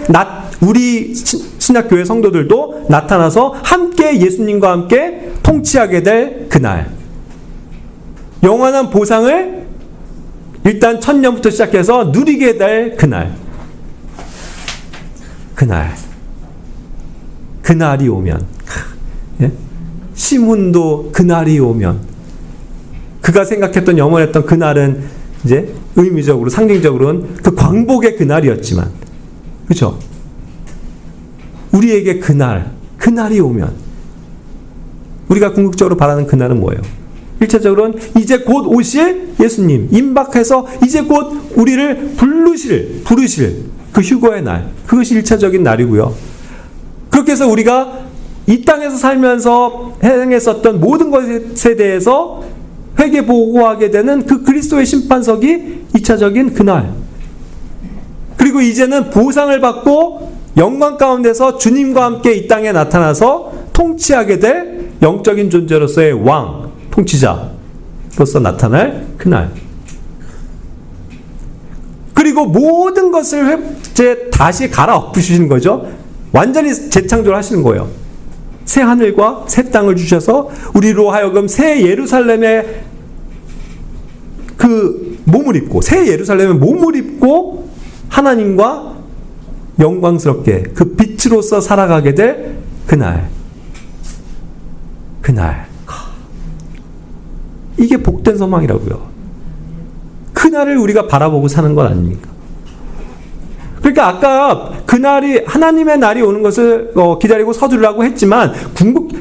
우리 신약교회 성도들도 나타나서 함께 예수님과 함께 통치하게 될 그날. 영원한 보상을 일단 천년부터 시작해서 누리게 될 그날. 그날이 오면, 예? 시문도 그날이 오면, 그가 생각했던 영원했던 그날은 이제 의미적으로 상징적으로는 그 광복의 그날이었지만, 그렇죠? 우리에게 그날이 오면 우리가 궁극적으로 바라는 그날은 뭐예요? 1차적으로는 이제 곧 오실 예수님, 임박해서 이제 곧 우리를 부르실 그 휴거의 날, 그것이 1차적인 날이고요. 그렇게 해서 우리가 이 땅에서 살면서 행했었던 모든 것에 대해서 회개 보고하게 되는 그 그리스도의 심판석이 2차적인 그날. 그리고 이제는 보상을 받고 영광 가운데서 주님과 함께 이 땅에 나타나서 통치하게 될 영적인 존재로서의 왕, 통치자로서 나타날 그날. 그리고 모든 것을 이제 다시 갈아엎으시는 거죠. 완전히 재창조를 하시는 거예요. 새 하늘과 새 땅을 주셔서 우리로 하여금 새 예루살렘의 그 몸을 입고, 새 예루살렘의 몸을 입고 하나님과 영광스럽게 그 빛으로서 살아가게 될 그날. 이게 복된 소망이라고요. 그날을 우리가 바라보고 사는 것 아닙니까? 그러니까 아까 그날이, 하나님의 날이 오는 것을 기다리고 서두르라고 했지만,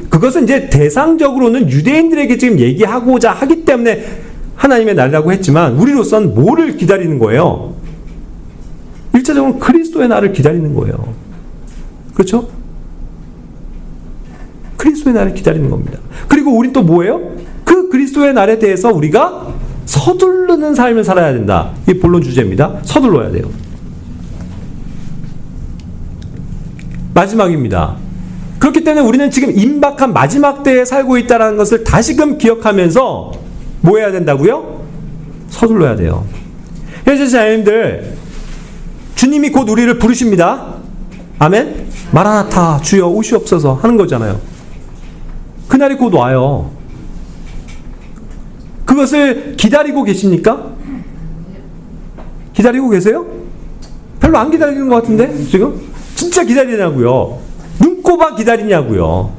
그것은 이제 대상적으로는 유대인들에게 지금 얘기하고자 하기 때문에 하나님의 날이라고 했지만, 우리로서는 뭐를 기다리는 거예요? 1차적으로 그리스도의 날을 기다리는 거예요. 그렇죠? 그리스도의 날을 기다리는 겁니다. 그리고 우린 또 뭐예요? 그 그리스도의 날에 대해서 우리가 서두르는 삶을 살아야 된다. 이게 본론 주제입니다. 서둘러야 돼요. 마지막입니다. 그렇기 때문에 우리는 지금 임박한 마지막 때에 살고 있다는 것을 다시금 기억하면서 뭐 해야 된다고요? 서둘러야 돼요. 현재 자녀님들, 주님이 곧 우리를 부르십니다. 아멘? 마라나타, 주여 오시옵소서 하는 거잖아요. 그날이 곧 와요. 그것을 기다리고 계십니까? 기다리고 계세요? 별로 안 기다리는 것 같은데 지금? 진짜 기다리냐고요? 눈꼽아 기다리냐고요?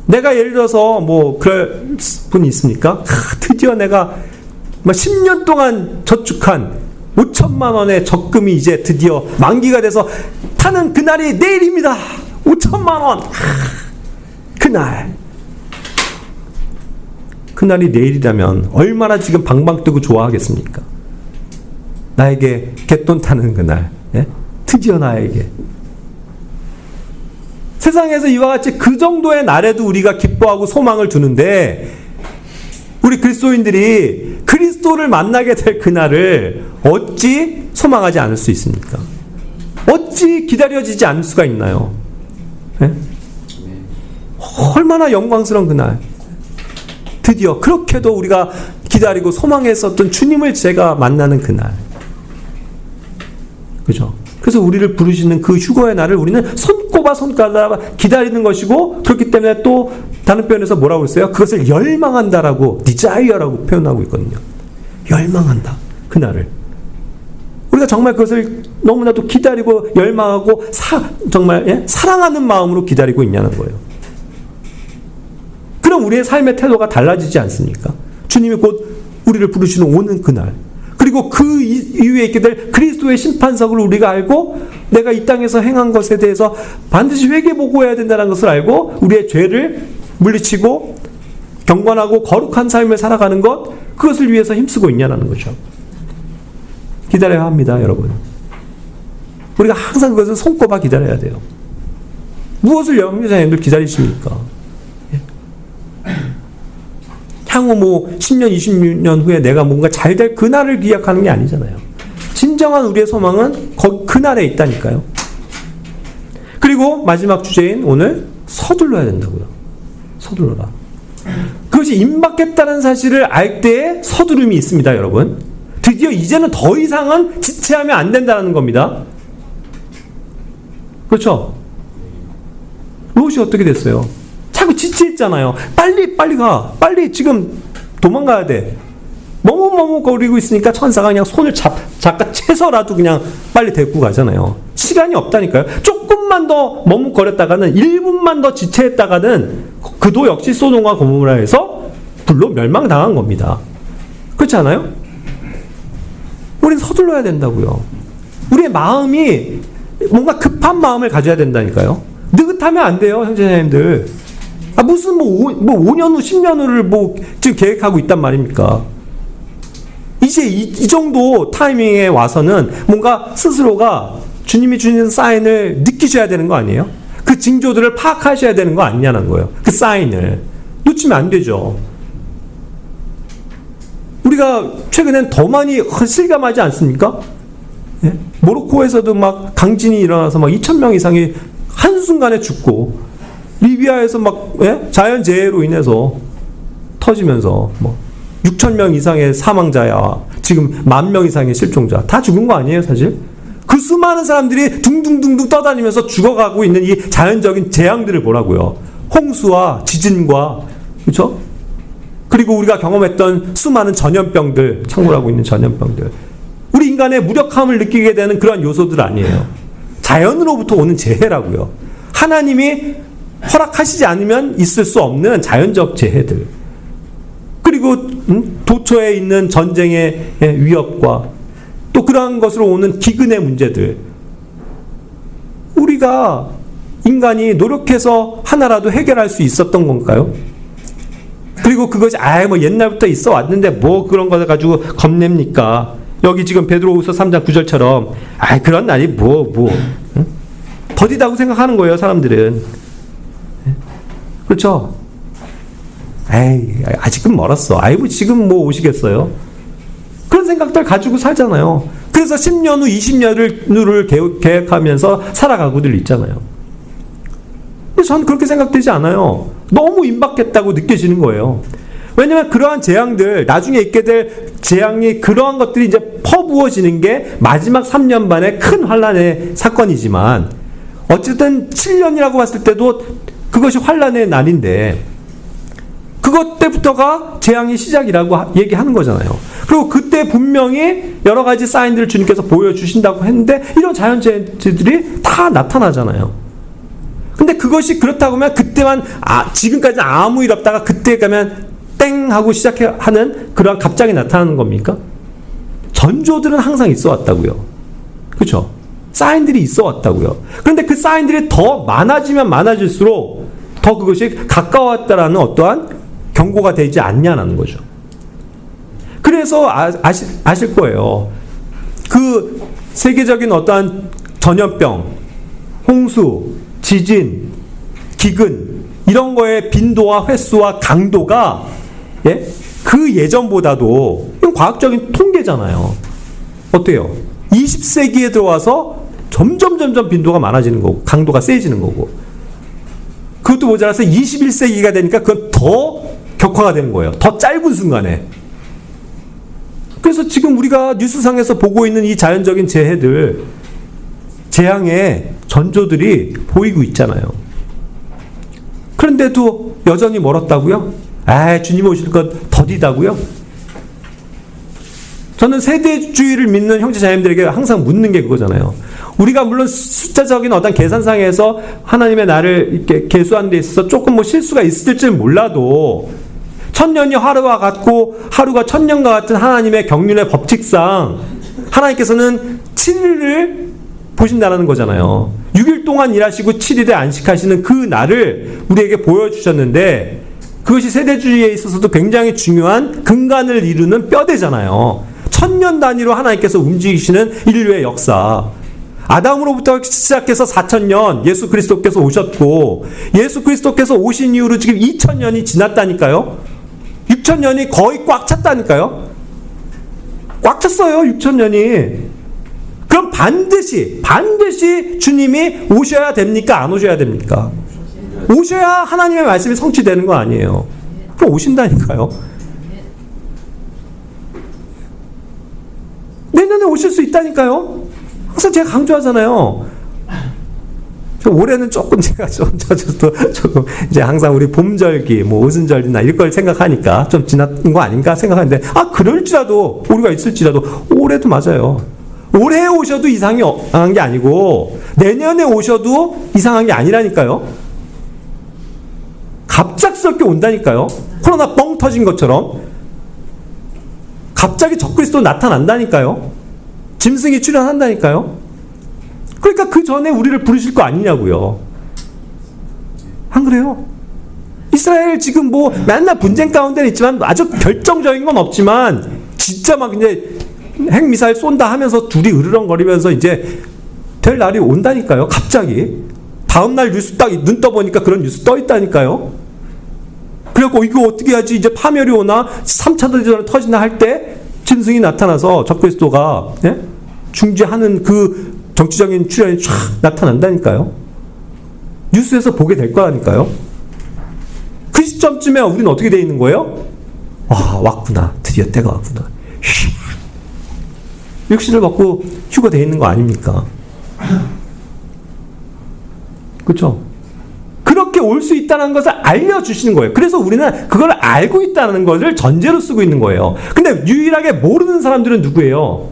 내가 예를 들어서 뭐 그럴 분이 있습니까? 드디어 내가 10년 동안 저축한 5천만 원의 적금이 이제 드디어 만기가 돼서 타는 그날이 내일입니다. 5천만 원. 그날이 내일이라면 얼마나 지금 방방 뜨고 좋아하겠습니까? 나에게 갯돈 타는 그날, 예? 드디어 나에게. 세상에서 이와 같이 그 정도의 날에도 우리가 기뻐하고 소망을 두는데, 우리 그리스도인들이 그리스도를 만나게 될 그날을 어찌 소망하지 않을 수 있습니까? 어찌 기다려지지 않을 수가 있나요? 예? 얼마나 영광스러운 그날. 드디어 그렇게도 우리가 기다리고 소망했었던 주님을 제가 만나는 그날. 그죠? 그래서 우리를 부르시는 그 휴거의 날을 우리는 손꼽아 손가락 기다리는 것이고, 그렇기 때문에 또 다른 표현에서 뭐라고 했어요? 그것을 열망한다라고, desire라고 표현하고 있거든요. 열망한다. 그날을. 우리가 정말 그것을 너무나도 기다리고 열망하고 정말 사랑하는 마음으로 기다리고 있냐는 거예요. 그럼 우리의 삶의 태도가 달라지지 않습니까? 주님이 곧 우리를 부르시는 오는 그날. 그리고 그 이후에 있게 될 그리스도의 심판석을 우리가 알고, 내가 이 땅에서 행한 것에 대해서 반드시 회개보고해야 된다는 것을 알고 우리의 죄를 물리치고 경건하고 거룩한 삶을 살아가는 것, 그것을 위해서 힘쓰고 있냐는 거죠. 기다려야 합니다, 여러분. 우리가 항상 그것을 손꼽아 기다려야 돼요. 무엇을 여러분들 기다리십니까? 향후 10년, 20년 후에 내가 뭔가 잘 될 그날을 기약하는 게 아니잖아요. 진정한 우리의 소망은 그날에 있다니까요. 그리고 마지막 주제인 오늘, 서둘러야 된다고요. 서둘러라. 그것이 임박했다는 사실을 알 때에 서두름이 있습니다, 여러분. 드디어 이제는 더 이상은 지체하면 안 된다는 겁니다. 그렇죠? 롯이 어떻게 됐어요? 자꾸 지체했잖아요. 빨리 가. 빨리 지금 도망가야 돼. 머뭇머뭇거리고 있으니까 천사가 그냥 손을 잠깐 채서라도 그냥 빨리 데리고 가잖아요. 시간이 없다니까요. 조금만 더 머뭇거렸다가는, 1분만 더 지체했다가는 그도 역시 소돔과 고모라에서 불로 멸망당한 겁니다. 그렇지 않아요? 우리는 서둘러야 된다고요. 우리의 마음이 뭔가 급한 마음을 가져야 된다니까요. 느긋하면 안 돼요, 형제자매님들. 무슨 5년 후, 10년 후를 지금 계획하고 있단 말입니까? 이제 이 정도 타이밍에 와서는 뭔가 스스로가 주님이 주는 사인을 느끼셔야 되는 거 아니에요? 그 징조들을 파악하셔야 되는 거 아니냐는 거예요. 그 사인을. 놓치면 안 되죠. 우리가 최근엔 더 많이 실감하지 않습니까? 예? 모로코에서도 막 강진이 일어나서 막 2,000명 이상이 한순간에 죽고, 리비아에서 막 자연재해로 인해서 터지면서 6,000명 이상의 사망자야, 지금 10,000명 이상의 실종자 다 죽은 거 아니에요, 사실? 그 수많은 사람들이 둥둥둥둥 떠다니면서 죽어가고 있는 이 자연적인 재앙들을 보라고요. 홍수와 지진과, 그렇죠? 그리고 우리가 경험했던 수많은 전염병들, 창궐하고 있는 전염병들. 우리 인간의 무력함을 느끼게 되는 그런 요소들 아니에요. 자연으로부터 오는 재해라고요. 하나님이 허락하시지 않으면 있을 수 없는 자연적 재해들. 그리고 도처에 있는 전쟁의 위협과 또 그러한 것으로 오는 기근의 문제들. 우리가 인간이 노력해서 하나라도 해결할 수 있었던 건가요? 그리고 그것이 옛날부터 있어 왔는데 그런 거 가지고 겁냅니까? 여기 지금 베드로후서 3장 9절처럼 그런 날이 응? 더디다고 생각하는 거예요, 사람들은. 그렇죠? 아직은 멀었어. 지금 오시겠어요? 그런 생각들 가지고 살잖아요. 그래서 10년 후, 20년을 계획하면서 살아가고들 있잖아요. 근데 저는 그렇게 생각되지 않아요. 너무 임박했다고 느껴지는 거예요. 왜냐하면 그러한 재앙들, 나중에 있게 될 재앙이, 그러한 것들이 이제 퍼부어지는 게 마지막 3년 반의 큰 환란의 사건이지만, 어쨌든 7년이라고 봤을 때도 그것이 환란의 날인데, 그것 때부터가 재앙의 시작이라고 얘기하는 거잖아요. 그리고 그때 분명히 여러 가지 사인들을 주님께서 보여주신다고 했는데, 이런 자연재해들이 다 나타나잖아요. 근데 그것이 그렇다고 하면 그때만, 지금까지는 아무 일 없다가 그때 가면 땡 하고 시작하는 그런 갑자기 나타나는 겁니까? 전조들은 항상 있어 왔다고요. 그렇죠? 사인들이 있어 왔다고요. 그런데 그 사인들이 더 많아지면 많아질수록 더 그것이 가까웠다라는 어떠한 경고가 되지 않냐는 거죠. 그래서 아실 거예요. 그 세계적인 어떠한 전염병, 홍수, 지진, 기근, 이런 거의 빈도와 횟수와 강도가 그 예전보다도, 이건 과학적인 통계잖아요. 어때요? 20세기에 들어와서 점점 빈도가 많아지는 거고, 강도가 세지는 거고, 그것도 모자라서 21세기가 되니까 그건 더 격화가 되는 거예요. 더 짧은 순간에. 그래서 지금 우리가 뉴스상에서 보고 있는 이 자연적인 재해들, 재앙의 전조들이 보이고 있잖아요. 그런데도 여전히 멀었다고요? 주님 오실 것 더디다고요? 저는 세대주의를 믿는 형제자매들에게 항상 묻는 게 그거잖아요. 우리가 물론 숫자적인 어떤 계산상에서 하나님의 나를 이렇게 계수하는 데 있어서 조금 실수가 있을지 몰라도, 1000년이 하루와 같고 하루가 1000년과 같은 하나님의 경륜의 법칙상 하나님께서는 7일을 보신다는 거잖아요. 6일 동안 일하시고 7일에 안식하시는 그 날을 우리에게 보여주셨는데, 그것이 세대주의에 있어서도 굉장히 중요한 근간을 이루는 뼈대잖아요. 1000년 단위로 하나님께서 움직이시는 인류의 역사. 아담으로부터 시작해서 4000년 예수 그리스도께서 오셨고, 예수 그리스도께서 오신 이후로 지금 2000년이 지났다니까요. 6000년이 거의 꽉 찼다니까요. 꽉 찼어요, 6000년이. 그럼 반드시 주님이 오셔야 됩니까? 안 오셔야 됩니까? 오셔야 하나님의 말씀이 성취되는 거 아니에요. 그럼 오신다니까요. 내년에 오실 수 있다니까요. 항상 제가 강조하잖아요. 올해는 조금 제가 조금 이제 항상 우리 봄절기, 오순절이나 이런 걸 생각하니까 좀 지난 거 아닌가 생각하는데, 그럴지라도, 우리가 있을지라도 올해도 맞아요. 올해 오셔도 이상한 게 아니고 내년에 오셔도 이상한 게 아니라니까요. 갑작스럽게 온다니까요. 코로나 뻥 터진 것처럼 갑자기 적그리스도 나타난다니까요. 짐승이 출현한다니까요. 그러니까 그 전에 우리를 부르실 거 아니냐고요. 안 그래요? 이스라엘 지금 뭐 맨날 분쟁 가운데는 있지만 아주 결정적인 건 없지만 진짜 막 이제 핵미사일 쏜다 하면서 둘이 으르렁거리면서 이제 될 날이 온다니까요. 갑자기 다음날 뉴스 딱 눈 떠보니까 그런 뉴스 떠 있다니까요. 그래갖고 이거 어떻게 하지? 이제 파멸이 오나 3차 대전이 터지나 할 때 짐승이 나타나서 적그리스도가 중지하는 그 정치적인 출현이 쫙 나타난다니까요. 뉴스에서 보게 될 거라니까요. 그 시점쯤에 우리는 어떻게 돼 있는 거예요? 와, 왔구나. 드디어 때가 왔구나. 육신을 벗고 휴거되어 있는 거 아닙니까? 그렇죠? 그렇게 올 수 있다는 것을 알려주시는 거예요. 그래서 우리는 그걸 알고 있다는 것을 전제로 쓰고 있는 거예요. 근데 유일하게 모르는 사람들은 누구예요?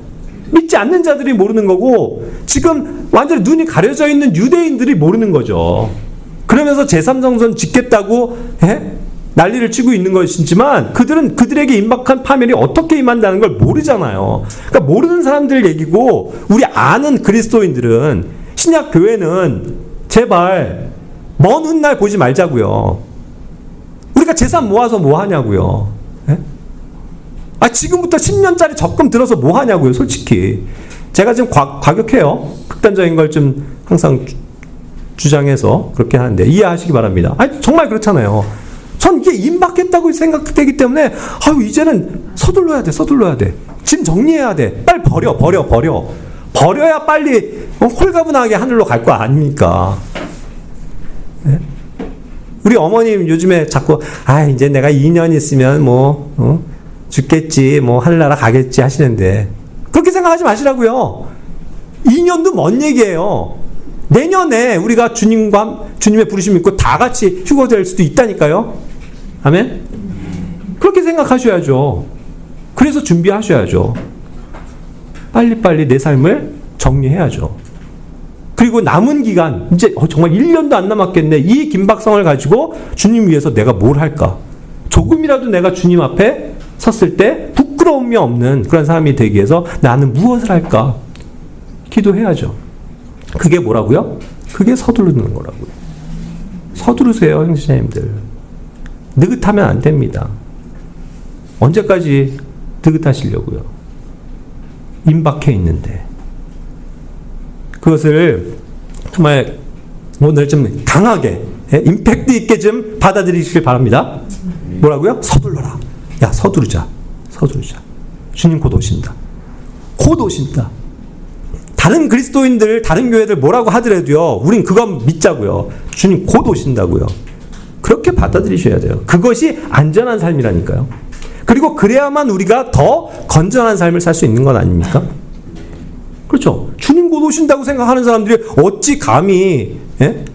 믿지 않는 자들이 모르는 거고 지금 완전히 눈이 가려져 있는 유대인들이 모르는 거죠. 그러면서 제3성전 짓겠다고 난리를 치고 있는 것이지만 그들은 그들에게 임박한 파멸이 어떻게 임한다는 걸 모르잖아요. 그러니까 모르는 사람들 얘기고 우리 아는 그리스도인들은 신약 교회는 제발 먼 훗날 보지 말자고요. 우리가 재산 모아서 뭐 하냐고요. 지금부터 10년짜리 적금 들어서 뭐 하냐고요. 솔직히 제가 지금 과격해요. 극단적인 걸 좀 항상 주장해서 그렇게 하는데 이해하시기 바랍니다. 정말 그렇잖아요. 전 이게 임박했다고 생각되기 때문에 이제는 서둘러야 돼. 짐 정리해야 돼. 빨리 버려야 빨리 홀가분하게 하늘로 갈 거 아닙니까? 네? 우리 어머님 요즘에 자꾸 이제 내가 2년 있으면 죽겠지, 하늘나라 가겠지 하시는데 그렇게 생각하지 마시라고요. 2년도 먼 얘기예요. 내년에 우리가 주님의 부르심 믿고 다 같이 휴거될 수도 있다니까요. 아멘? 그렇게 생각하셔야죠. 그래서 준비하셔야죠. 빨리빨리 내 삶을 정리해야죠. 그리고 남은 기간 이제 정말 1년도 안 남았겠네. 이 긴박성을 가지고 주님 위해서 내가 뭘 할까? 조금이라도 내가 주님 앞에 섰을 때 부끄러움이 없는 그런 사람이 되기 위해서 나는 무엇을 할까? 기도해야죠. 그게 뭐라고요? 그게 서두르는 거라고요. 서두르세요, 형제자매님들. 느긋하면 안 됩니다. 언제까지 느긋하시려고요? 임박해 있는데. 그것을 정말 오늘 좀 강하게, 임팩트 있게 좀 받아들이시길 바랍니다. 뭐라고요? 서둘러라. 야, 서두르자. 주님 곧 오신다. 다른 그리스도인들, 다른 교회들 뭐라고 하더라도요, 우린 그건 믿자고요. 주님 곧 오신다고요. 그렇게 받아들이셔야 돼요. 그것이 안전한 삶이라니까요. 그리고 그래야만 우리가 더 건전한 삶을 살 수 있는 건 아닙니까? 그렇죠. 주님 곧 오신다고 생각하는 사람들이 어찌 감히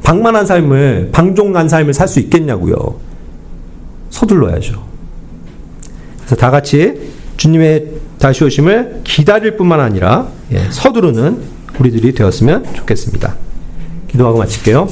방만한 삶을, 방종한 삶을 살 수 있겠냐고요. 서둘러야죠. 그래서 다 같이 주님의 다시 오심을 기다릴 뿐만 아니라 서두르는 우리들이 되었으면 좋겠습니다. 기도하고 마칠게요.